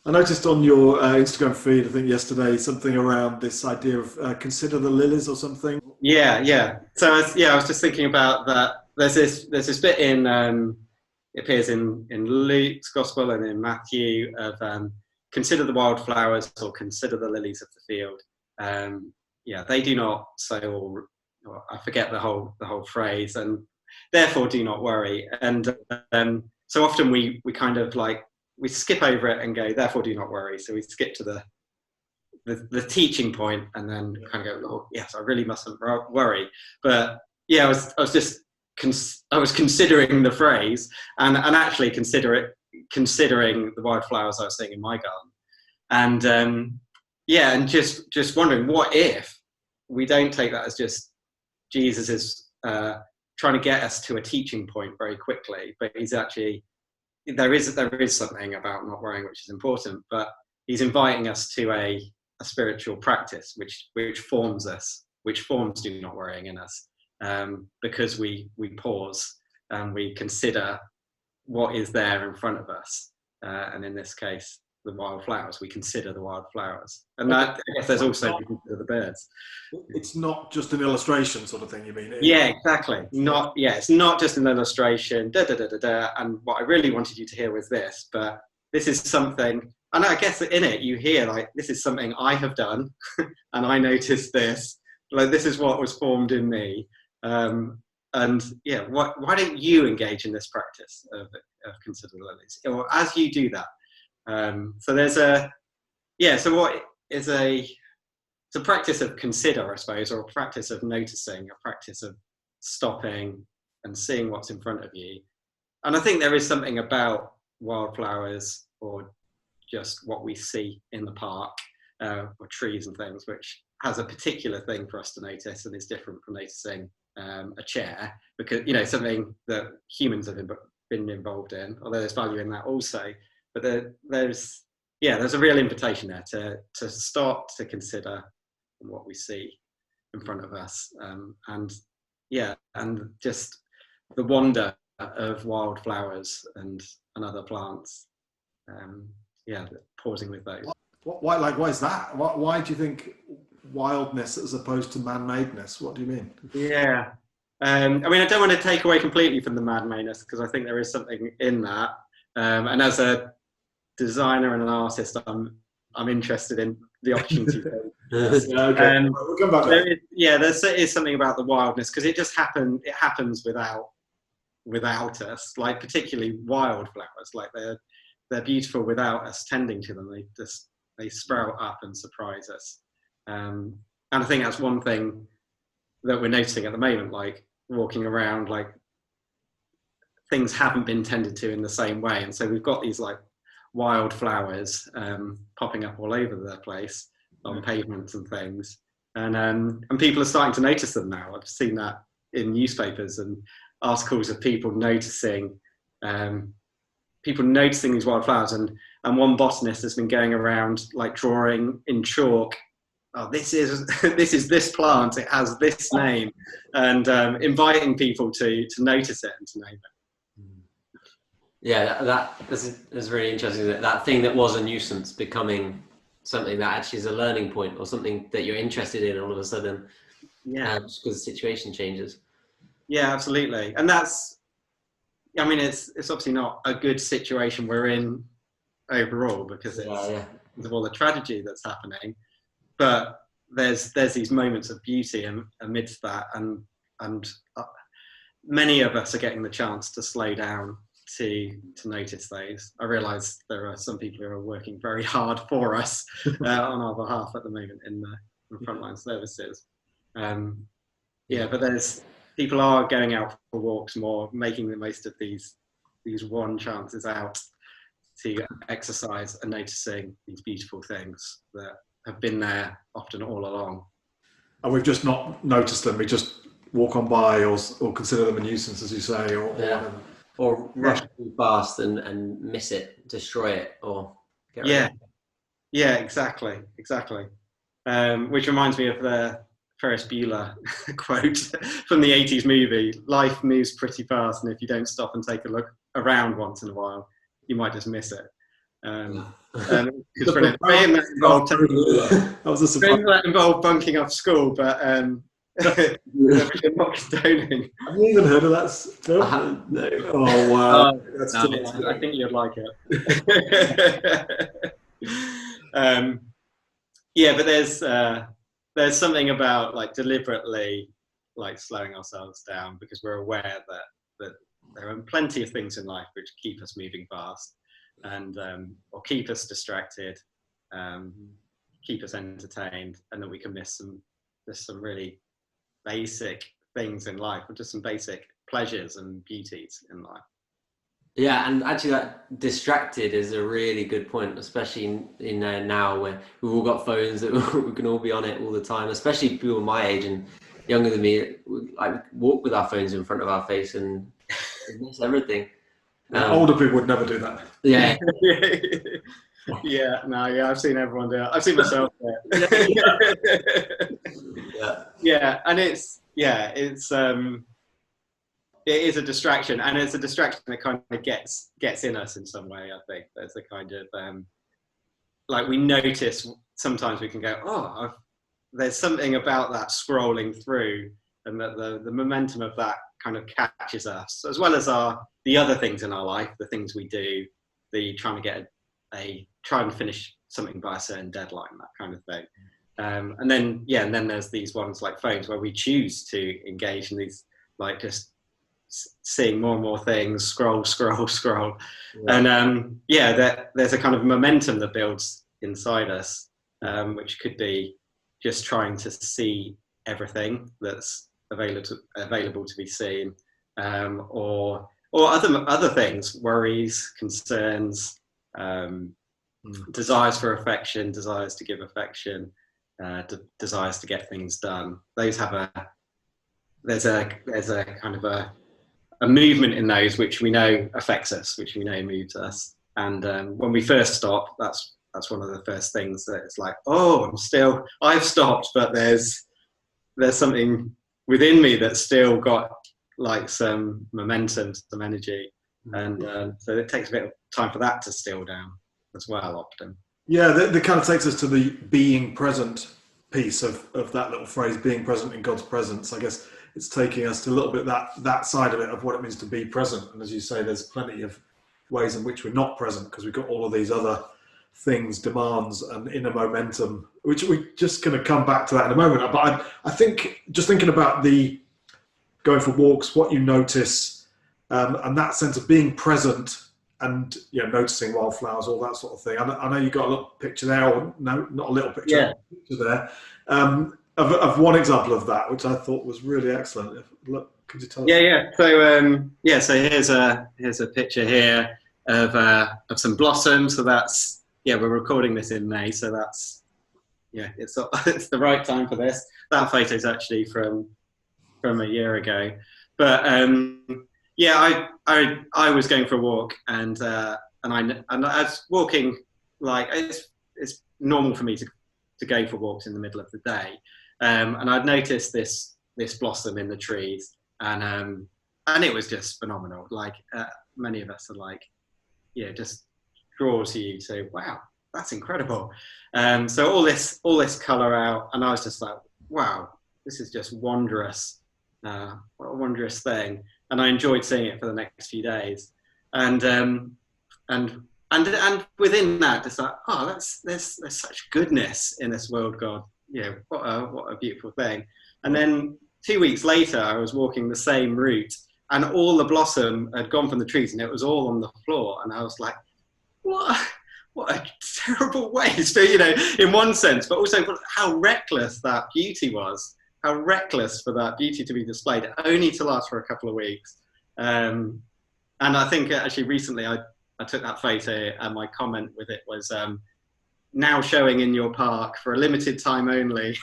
I noticed on your Instagram feed, I think yesterday, something around this idea of consider the lilies or something. Yeah, yeah. I was just thinking about that. There's this bit in it appears in Luke's gospel and in Matthew of consider the wildflowers or consider the lilies of the field. Yeah, they do not sow or I forget the whole phrase, and therefore do not worry. And so often we kind of like we skip over it and go, therefore do not worry. So we skip to the teaching point and then kind of go, oh yes, I really mustn't worry. But yeah, I was just I was considering the phrase and actually considering the wildflowers I was seeing in my garden, and yeah, and just wondering what if we don't take that as just Jesus is trying to get us to a teaching point very quickly, but he's actually there is something about not worrying which is important, but he's inviting us to a spiritual practice which forms us, which forms do not worrying in us, because we pause and we consider what is there in front of us, and in this case, the wildflowers. We consider the wildflowers, and Okay. that I guess there's also we consider the birds. It's not just an illustration sort of thing, you mean? Yeah, exactly. Not yeah, it's not just an illustration. Da, da, da, da, da. And what I really wanted you to hear was this, but this is something, and I guess in it you hear like this is something I have done, and I noticed this. Like this is what was formed in me, and yeah, why don't you engage in this practice of consider the lilies, or as you do that? So there's a yeah. So what is a it's a practice of consider, I suppose, or a practice of noticing, a practice of stopping and seeing what's in front of you. And I think there is something about wildflowers or just what we see in the park, or trees and things, which has a particular thing for us to notice and is different from noticing a chair, because something that humans have been involved in, although there's value in that also. But there's a real invitation there to start to consider what we see in front of us, and yeah, and just the wonder of wildflowers and other plants. Yeah, pausing with those. Why is that? Why do you think wildness as opposed to man-madeness? What do you mean? Yeah, I mean, I don't want to take away completely from the man-madeness because I think there is something in that. And as a designer and an artist, I'm interested in the opportunity. Yeah, okay. We'll come back to that. There is something about the wildness because it just happens without us, like particularly wildflowers, like they're beautiful without us tending to them. They sprout up and surprise us, and I think that's one thing that we're noticing at the moment, like walking around, like things haven't been tended to in the same way, and so we've got these like wildflowers popping up all over the place on pavements and things, and people are starting to notice them now. I've seen that in newspapers and articles of people noticing these wildflowers, and one botanist has been going around like drawing in chalk. Oh, this is this plant. It has this name, and inviting people to notice it and to name it. Yeah, that's really interesting. That thing that was a nuisance becoming something that actually is a learning point or something that you're interested in all of a sudden. Yeah, just because the situation changes. Yeah, absolutely. And I mean, it's obviously not a good situation we're in overall because of all the tragedy that's happening. But there's these moments of beauty amidst that, and many of us are getting the chance to slow down to notice those. I realise there are some people who are working very hard for us on our behalf at the moment in the frontline services. But people are going out for walks more, making the most of these one chances out to exercise and noticing these beautiful things that have been there often all along. And we've just not noticed them. We just walk on by or consider them a nuisance, as you say, or rush too fast and miss it, destroy it, or get rid of it. Yeah, exactly. Which reminds me of the Ferris Bueller quote from the 80s movie, life moves pretty fast, and if you don't stop and take a look around once in a while, you might just miss it. And it's brilliant. That was a surprise. that involved bunking off school, but which I'm not condoning. Have you even heard of that film? No. Oh wow, that's No, I think you'd like it. Yeah, but there's something about like deliberately like slowing ourselves down because we're aware that there are plenty of things in life which keep us moving fast and or keep us distracted, keep us entertained, and that we can miss some really basic things in life, or just some basic pleasures and beauties in life. Yeah, and actually that distracted is a really good point, especially in now where we've all got phones that we can all be on it all the time, especially people my age and younger than me, like walk with our phones in front of our face and miss everything. Older people would never do that. Yeah. Yeah, I've seen everyone do it. I've seen myself do it. Yeah, and it is a distraction, and it's a distraction that kind of gets in us in some way. I think there's a kind of like we notice sometimes we can go, there's something about that scrolling through, and that the momentum of that kind of catches us, as well as the other things in our life, the things we do, the trying to get try and finish something by a certain deadline, that kind of thing. And then there's these ones like phones where we choose to engage in these, like just seeing more and more things, scroll. And there's a kind of momentum that builds inside us, which could be just trying to see everything that's available to be seen, or other things, worries, concerns, desires for affection, desires to give affection, desires to get things done. Those have there's a kind of a movement in those which we know affects us, which we know moves us. And when we first stop, that's one of the first things that it's like, I've stopped, but there's something within me that's still got like some momentum, some energy. And so it takes a bit of time for that to still down as well often. Yeah, that kind of takes us to the being present piece of that little phrase, being present in God's presence. I guess it's taking us to a little bit that side of it, of what it means to be present. And as you say, there's plenty of ways in which we're not present because we've got all of these other things, demands and inner momentum, which we're just going to come back to that in a moment. But I think just thinking about the going for walks, what you notice, and that sense of being present and noticing wildflowers, all that sort of thing. I know you got a little picture there, or no, not a little picture, yeah. A picture there. Of one example of that, which I thought was really excellent. Could you tell us? Yeah. So here's a picture here of some blossom. So that's we're recording this in May, so that's it's the right time for this. That photo is actually from a year ago, but I was going for a walk and I was walking, like it's normal for me to go for walks in the middle of the day. And I'd noticed this blossom in the trees, and it was just phenomenal. Like many of us are like, just draws you to, wow, that's incredible. So all this colour out, and I was just like, wow, this is just wondrous. What a wondrous thing. And I enjoyed seeing it for the next few days. And within that, it's like, there's such goodness in this world, God. What a beautiful thing. And then 2 weeks later, I was walking the same route, and all the blossom had gone from the trees, and it was all on the floor. And I was like, what a terrible waste, in one sense, but also how reckless that beauty was. How reckless for that beauty to be displayed, only to last for a couple of weeks. And I think actually recently I took that photo, and my comment with it was, now showing in your park for a limited time only.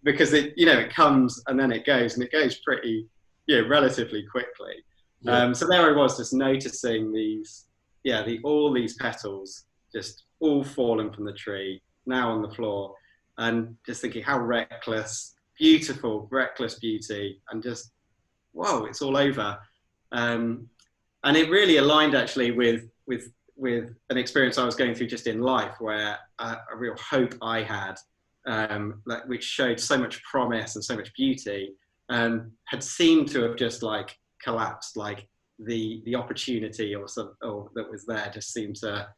Because it comes and then it goes, and it goes pretty, relatively quickly. So there I was, just noticing all these petals just all fallen from the tree, now on the floor, and just thinking how beautiful, reckless beauty, and just, whoa, it's all over. and it really aligned actually with an experience I was going through just in life, where a real hope I had, like, which showed so much promise and so much beauty, had seemed to have just like collapsed. Like the opportunity or that was there just seemed to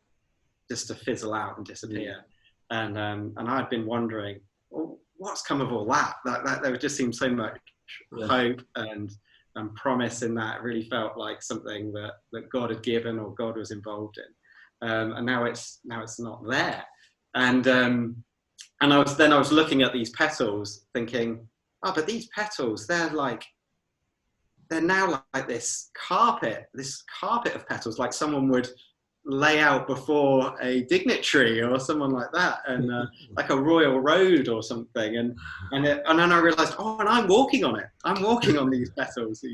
fizzle out and disappear. And I'd been wondering, well, what's come of all that? That there just seemed so much hope and promise in that. It really felt like something that God had given or God was involved in. And now it's not there. And I was looking at these petals thinking, oh, but these petals, they're now like this carpet of petals, like someone would lay out before a dignitary or someone like that, and like a royal road or something. And then I realized, oh, and I'm walking on it. I'm walking on these petals,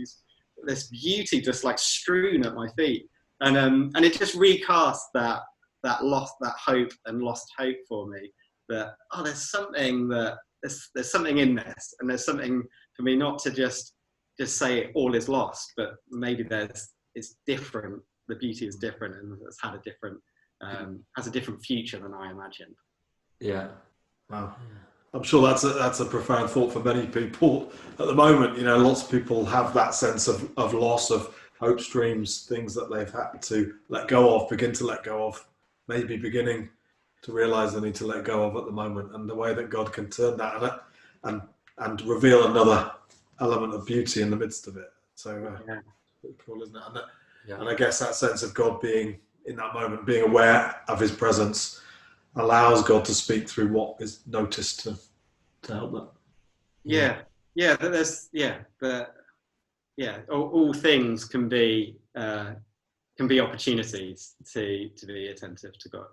this beauty just like strewn at my feet. And it just recast that hope and lost hope for me, that, oh, there's something in this, and there's something for me not to just say all is lost, but maybe it's different. The beauty is different, and it's had has a different future than I imagined. Yeah. Wow. I'm sure that's a profound thought for many people at the moment. You know, lots of people have that sense of loss, of hope streams, things that they've had to begin to let go of, maybe beginning to realize they need to let go of at the moment, and the way that God can turn that and reveal another element of beauty in the midst of it. So pretty cool, isn't it? And I guess that sense of God being in that moment, being aware of his presence, allows God to speak through what is noticed to help that. All things can be opportunities to be attentive to God.